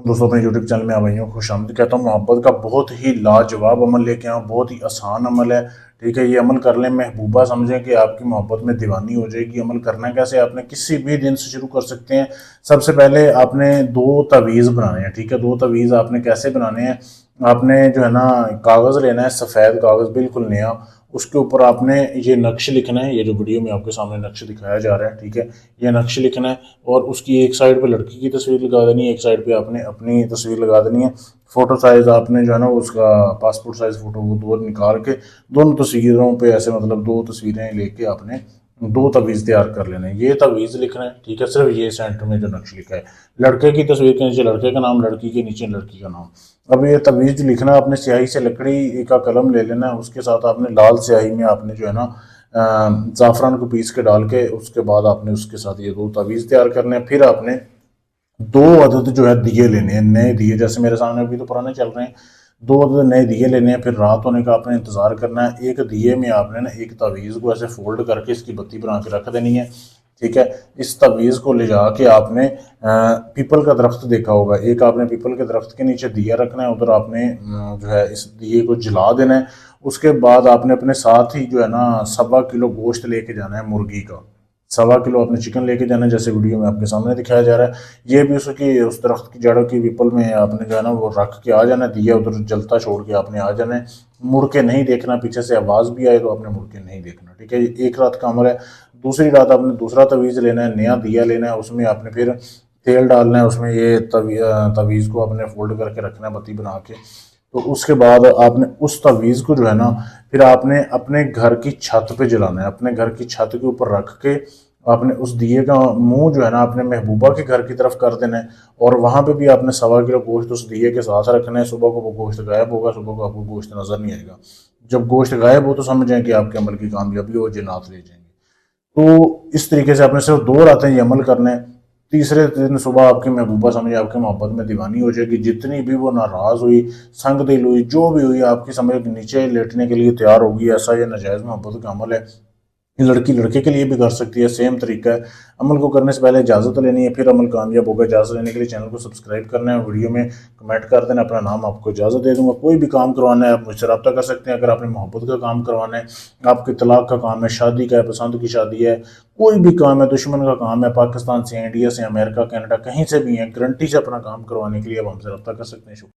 दोस्तों अपने YouTube channel में आप भाइयों को खुशामद कहता हूँ। मोहब्बत का बहुत ही लाजवाब अमल लेके आऊँ, बहुत ही आसान अमल है। ठीक है, ये अमल कर लें, महबूबा समझें कि आपकी मोहब्बत में दीवानी हो जाएगी। अमल करना कैसे, आपने किसी भी दिन से शुरू कर सकते हैं। सबसे पहले आपने दो तवीज़ बनाने हैं। ठीक है, दो तवीज़ आपने कैसे बनाने हैं, आपने जो है ना कागज़ लेना है, सफ़ेद कागज़ बिल्कुल नया। उसके ऊपर आपने ये नक्श लिखना है, ये जो वीडियो में आपके सामने नक्श दिखाया जा रहा है। ठीक है, ये नक्श लिखना है और उसकी एक साइड पे लड़की की तस्वीर लगा देनी है, एक साइड पे आपने अपनी तस्वीर लगा देनी है। फोटो साइज आपने जो है ना उसका पासपोर्ट साइज फोटो वो दो निकाल के दोनों तस्वीरों पे ऐसे मतलब दो तस्वीरें लेके आपने दो तवीज़ तैयार कर लेने हैं। ये तवीज़ लिखना है। ठीक है, सिर्फ ये सेंटर में जो नक्श लिखा है, लड़के की तस्वीर के नीचे लड़के का नाम, लड़की के नीचे लड़की का नाम। अब ये तवीज़ लिखना, आपने स्याही से लकड़ी का कलम ले लेना है, उसके साथ आपने लाल स्याही में आपने जो है ना ज़ाफ़रान को पीस के डाल के उसके बाद आपने उसके साथ ये दो तवीज़ तैयार करने हैं। फिर आपने दो अदद जो है दिए लेने हैं, नए दिए, जैसे मेरे सामने अभी तो पुराने चल रहे हैं। दो अदद नए दिए लेने हैं। फिर रात होने का आपने इंतज़ार करना है। एक दिए में आपने ना एक तवीज़ को ऐसे फोल्ड करके इसकी बत्ती बना के रख देनी है। ठीक है, इस तवीज़ को ले जाके आपने पीपल का दरख्त देखा होगा, एक आपने पीपल के दरख्त के नीचे दिया रखना है, उधर आपने जो है इस दिए को जला देना है। उसके बाद आपने अपने साथ ही जो है ना 1.25 किलो गोश्त लेके जाना है मुर्गी का। 1.25 किलो आपने चिकन लेके जाना है, जैसे वीडियो में आपके सामने दिखाया जा रहा है। ये भी उसकी उस दरख्त की जड़ों की पीपल में आपने जो है ना वो रख के आ जाना है, दिया उधर जलता छोड़ के आपने आ जाना है। मुड़ के नहीं देखना, पीछे से आवाज़ भी आए तो आपने मुड़ के नहीं देखना। ठीक है, एक रात का अमल है। दूसरी रात आपने दूसरा तवीज़ लेना है, नया दिया लेना है, उसमें आपने फिर तेल डालना है, उसमें ये तवीज़ को आपने फोल्ड करके रखना है बत्ती बना के। तो उसके बाद आपने उस तवीज़ को जो है ना फिर आपने अपने घर की छत पे जलाना है, अपने घर की छत के ऊपर रख के आपने उस दिए का मुंह जो है ना अपने महबूबा के घर की तरफ कर देना है। और वहां पे भी आपने 1.25 किलो गोश्त उस दिए के साथ रखना है। सुबह को वो गोश्त गायब होगा, सुबह को आपको गोश्त नजर नहीं आएगा। जब गोश्त गायब हो तो समझ जाए कि आपके अमल की कामयाबी हो, जिन्नात ले जाएंगे। तो इस तरीके से आपने सिर्फ 2 रातें ये अमल करने हैं। तीसरे दिन सुबह आपकी महबूबा समझे आपकी मोहब्बत में दीवानी हो जाएगी। जितनी भी वो नाराज़ हुई, संग दिल हुई, जो भी हुई, आपकी समझ नीचे लेटने के लिए तैयार होगी। ऐसा ये नाजायज़ मोहब्बत का अमल है। ये लड़की लड़के के लिए भी कर सकती है, सेम तरीका है। अमल को करने से पहले इजाज़त लेनी है, फिर अमल कामयाब होगा। इजाज़त लेने के लिए चैनल को सब्सक्राइब करना है, वीडियो में कमेंट कर देना अपना नाम, आपको इजाज़त दे दूंगा। कोई भी काम करवाना है आप मुझसे रब्ता कर सकते हैं। अगर आपने मोहब्बत का काम करवाना है, आपके तलाक का काम है, शादी का है, पसंद की शादी है, कोई भी काम है, दुश्मन का काम है, पाकिस्तान से, इंडिया से, अमेरिका, कनाडा, कहीं से भी है, गारंटी से अपना काम करवाने के लिए आप हमसे रब्ता कर सकते हैं।